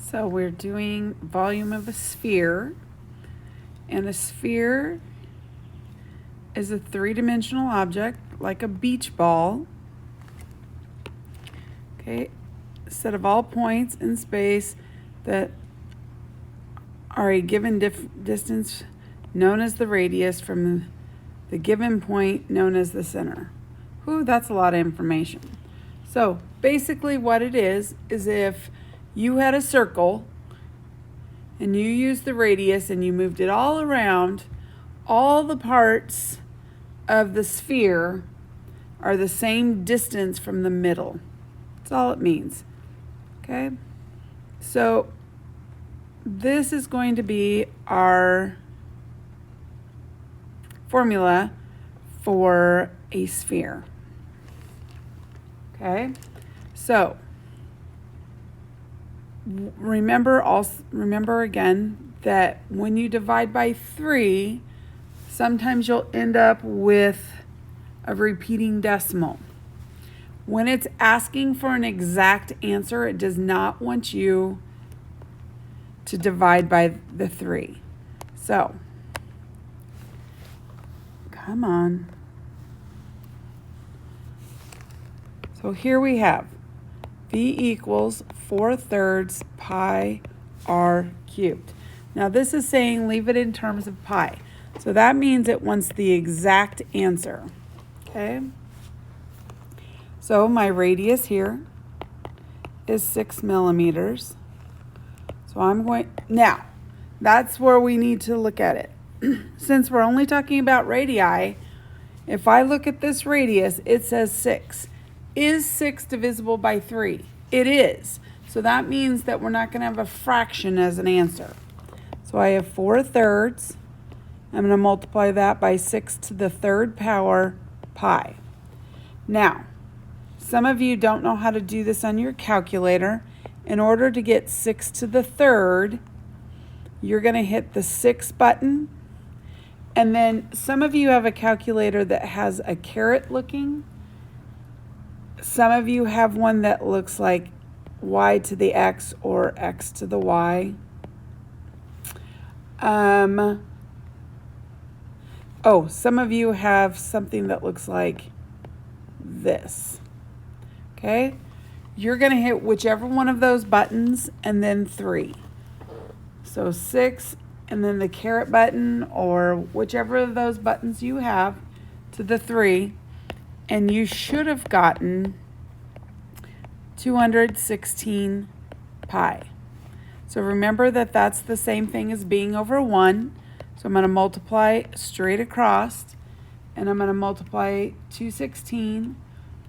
So we're doing volume of a sphere, and a sphere is a three-dimensional object like a beach ball. Okay, a set of all points in space that are a given distance known as the radius from the given point known as the center. Whew, that's a lot of information. So basically what it is if you had a circle and you used the radius and you moved it all around, all the parts of the sphere are the same distance from the middle. That's all it means. Okay? So this is going to be our formula for a sphere. Okay? So remember again that when you divide by 3, sometimes you'll end up with a repeating decimal. When it's asking for an exact answer, it does not want you to divide by the 3. So, come on. So here we have V equals 4/3 pi r cubed. Now this is saying leave it in terms of pi. So that means it wants the exact answer. Okay? So my radius here is 6 millimeters. So I'm going, now that's where we need to look at it. Since we're only talking about radii, if I look at this radius, it says 6. Is 6 divisible by 3? It is. So that means that we're not going to have a fraction as an answer. So I have 4/3. I'm going to multiply that by 6 to the 3rd power pi. Now, some of you don't know how to do this on your calculator. In order to get 6 to the 3rd, you're going to hit the 6 button. And then some of you have a calculator that has a caret looking. Some of you have one that looks like y to the x or x to the y. Some of you have something that looks like this. Okay? You're going to hit whichever one of those buttons and then 3. So 6 and then the caret button or whichever of those buttons you have to the 3. And you should have gotten 216 pi. So remember that that's the same thing as being over 1. So I'm going to multiply straight across, and I'm going to multiply 216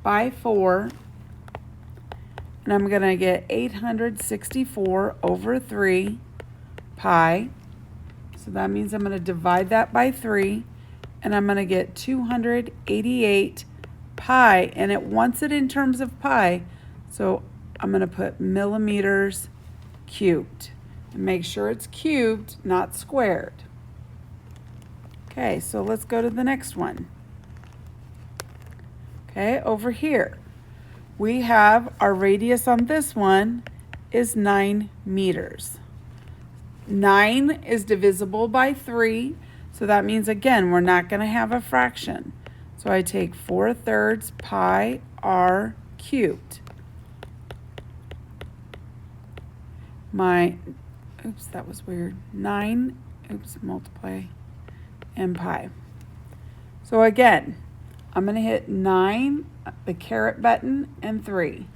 by 4, and I'm going to get 864 over 3 pi. So that means I'm going to divide that by 3, and I'm going to get 288 pi, and it wants it in terms of pi, so I'm going to put millimeters cubed. And make sure it's cubed, not squared. Okay, so let's go to the next one. Okay, over here, we have our radius on this one is 9 meters. 9 is divisible by 3, so that means, again, we're not going to have a fraction. So I take 4/3 pi r cubed. That was weird. 9, multiply, and pi. So again, I'm going to hit 9, the caret button, and 3.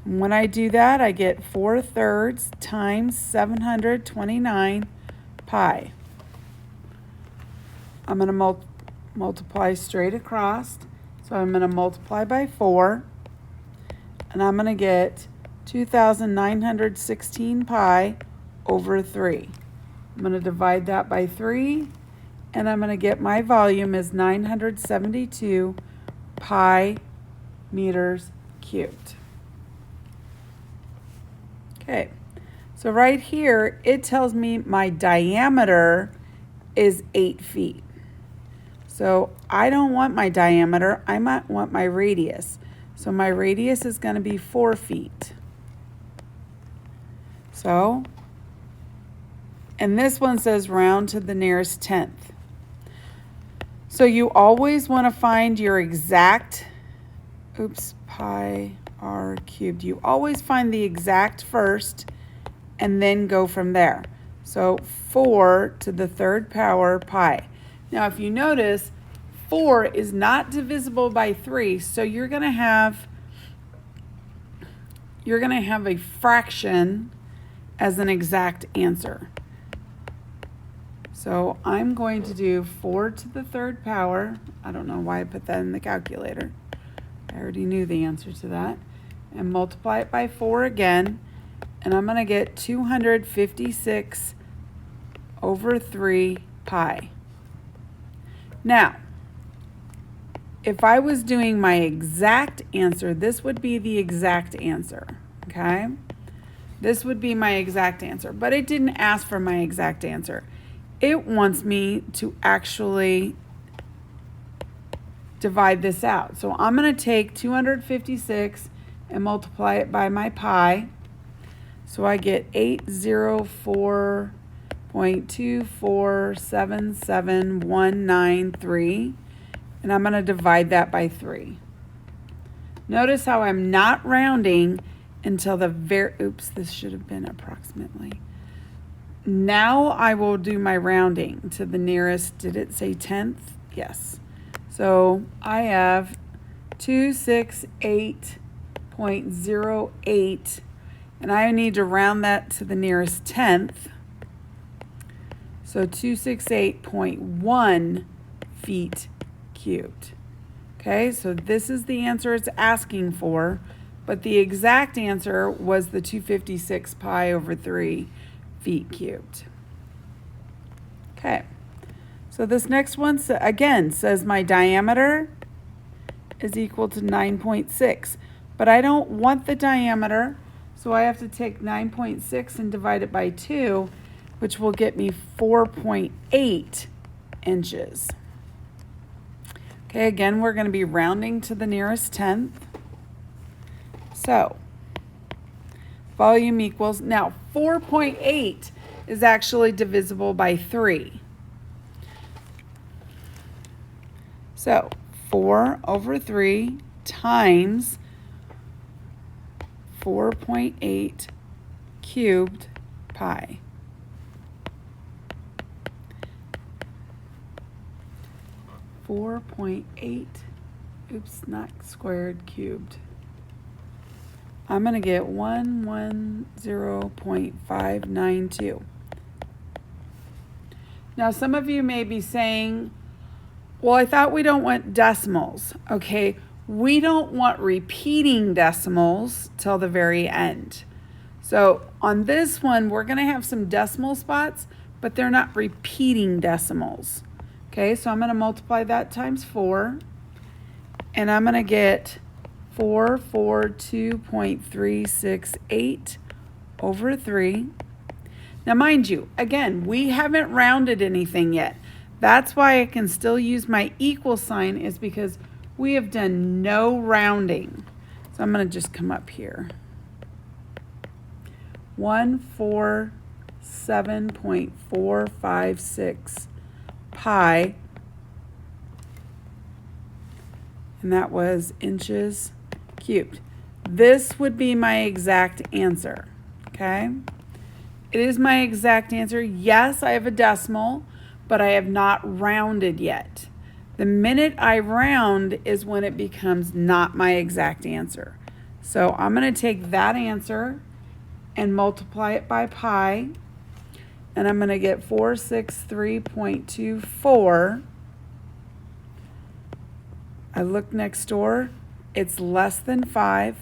And when I do that, I get 4/3 times 729 pi. I'm going to multiply straight across. So I'm going to multiply by 4, and I'm going to get 2,916 pi over 3. I'm going to divide that by 3, and I'm going to get my volume is 972 pi meters cubed. Okay, so right here, it tells me my diameter is 8 feet. So I don't want my diameter, I might want my radius. So my radius is going to be 4 feet. So, and this one says round to the nearest tenth. So you always want to find your exact, pi r cubed. You always find the exact first and then go from there. So 4 to the third power pi. Now if you notice, 4 is not divisible by 3, so you're going to have a fraction as an exact answer. So I'm going to do 4 to the third power. I don't know why I put that in the calculator. I already knew the answer to that. And multiply it by 4 again. And I'm going to get 256 over 3 pi. Now, if I was doing my exact answer, this would be the exact answer, okay? This would be my exact answer, but it didn't ask for my exact answer. It wants me to actually divide this out. So I'm going to take 256 and multiply it by my pi. So I get 804.2477193. And I'm going to divide that by 3. Notice how I'm not rounding until the this should have been approximately. Now I will do my rounding to the nearest, did it say tenth? Yes. So I have 268.08, and I need to round that to the nearest tenth. So 268.1 feet cubed. Okay, so this is the answer it's asking for, but the exact answer was the 256 pi over 3 feet cubed. Okay, so this next one again says my diameter is equal to 9.6, but I don't want the diameter, so I have to take 9.6 and divide it by 2, which will get me 4.8 inches. Okay, again, we're going to be rounding to the nearest tenth. So, volume equals, now 4.8 is actually divisible by 3. So 4 over 3 times 4.8 cubed pi. Not squared, cubed. I'm going to get 110.592. Now, some of you may be saying, well, I thought we don't want decimals. Okay, we don't want repeating decimals till the very end. So on this one, we're going to have some decimal spots, but they're not repeating decimals. Okay, so I'm going to multiply that times 4, and I'm going to get 442.368 over 3. Now, mind you, again, we haven't rounded anything yet. That's why I can still use my equal sign, is because we have done no rounding. So I'm going to just come up here. 147.456 pi, and that was inches cubed. This would be my exact answer, okay? It is my exact answer. Yes, I have a decimal, but I have not rounded yet. The minute I round is when it becomes not my exact answer. So I'm going to take that answer and multiply it by pi, and I'm going to get 463.24. I look next door, it's less than 5.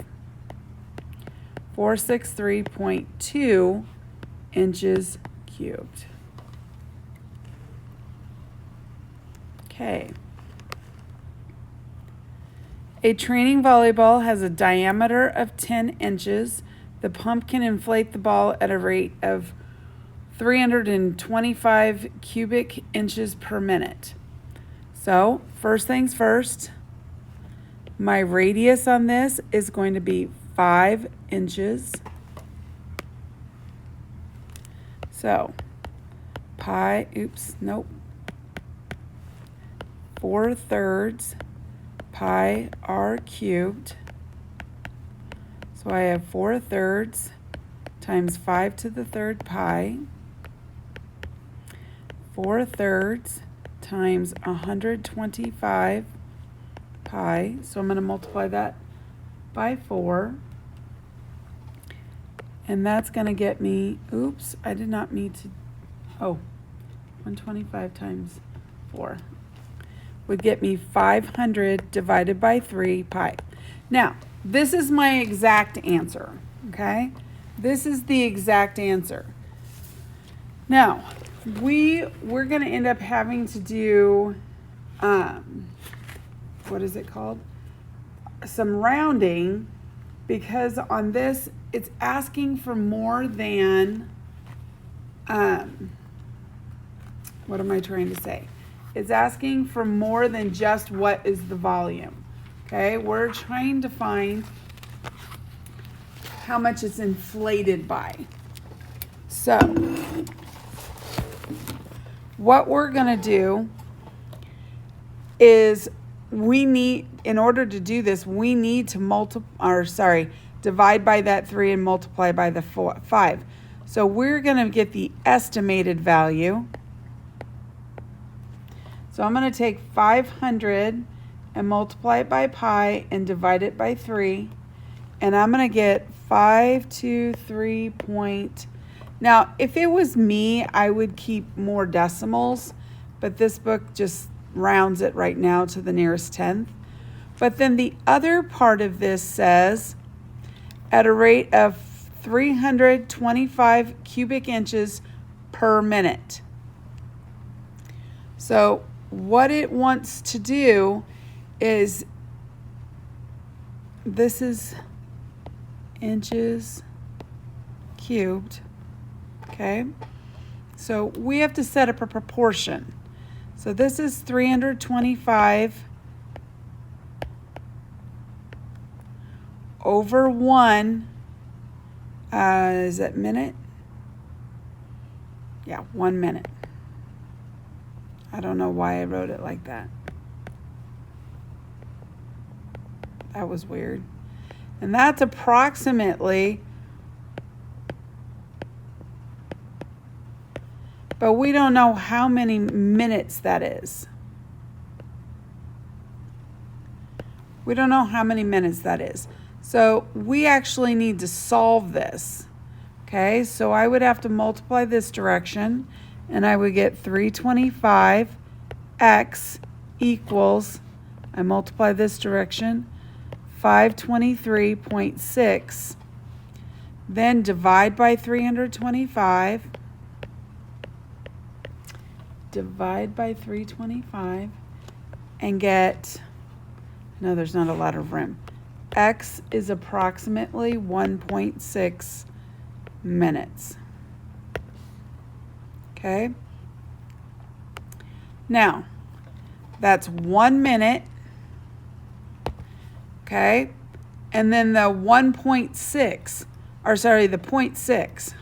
463.2 inches cubed. Okay. A training volleyball has a diameter of 10 inches. The pump can inflate the ball at a rate of 325 cubic inches per minute. So, first things first, my radius on this is going to be 5 inches. So pi, oops, nope. 4/3 pi r cubed. So I have 4/3 times 5 to the third pi. 4/3 times 125 pi. So I'm going to multiply that by 4. And that's going to get me, oops, I did not mean to, 125 times 4 would get me 500 divided by 3 pi. Now, this is my exact answer, okay? This is the exact answer. Now, we're going to end up having to do, what is it called? Some rounding, because on this, it's asking for more than, what am I trying to say? It's asking for more than just what is the volume. Okay, we're trying to find how much it's inflated by. So, what we're going to do is in order to do this, we need to divide by that 3 and multiply by the 5. So we're going to get the estimated value. So I'm going to take 500 and multiply it by pi and divide it by 3. And I'm going to get 523 point. Now, if it was me, I would keep more decimals, but this book just rounds it right now to the nearest tenth. But then the other part of this says at a rate of 325 cubic inches per minute. So what it wants to do is, this is inches cubed, okay? So we have to set up a proportion. So this is 325 over 1, is that minute? Yeah, 1 minute. I don't know why I wrote it like that. That was weird. And that's approximately, but we don't know how many minutes that is. We don't know how many minutes that is. So we actually need to solve this. Okay, so I would have to multiply this direction, and I would get 325x equals, I multiply this direction, 523.6, then divide by 325, divide by 325, and get, no, there's not a lot of room. X is approximately 1.6 minutes. Okay. Now, that's 1 minute. Okay. And then the 1.6, or sorry, the 0.6.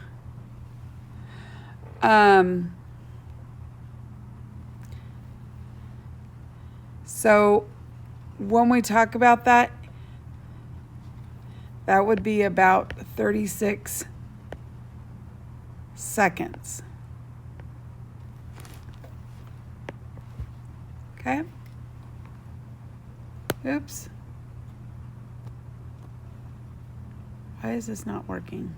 So when we talk about that, that would be about 36 seconds. Okay. Oops. Why is this not working?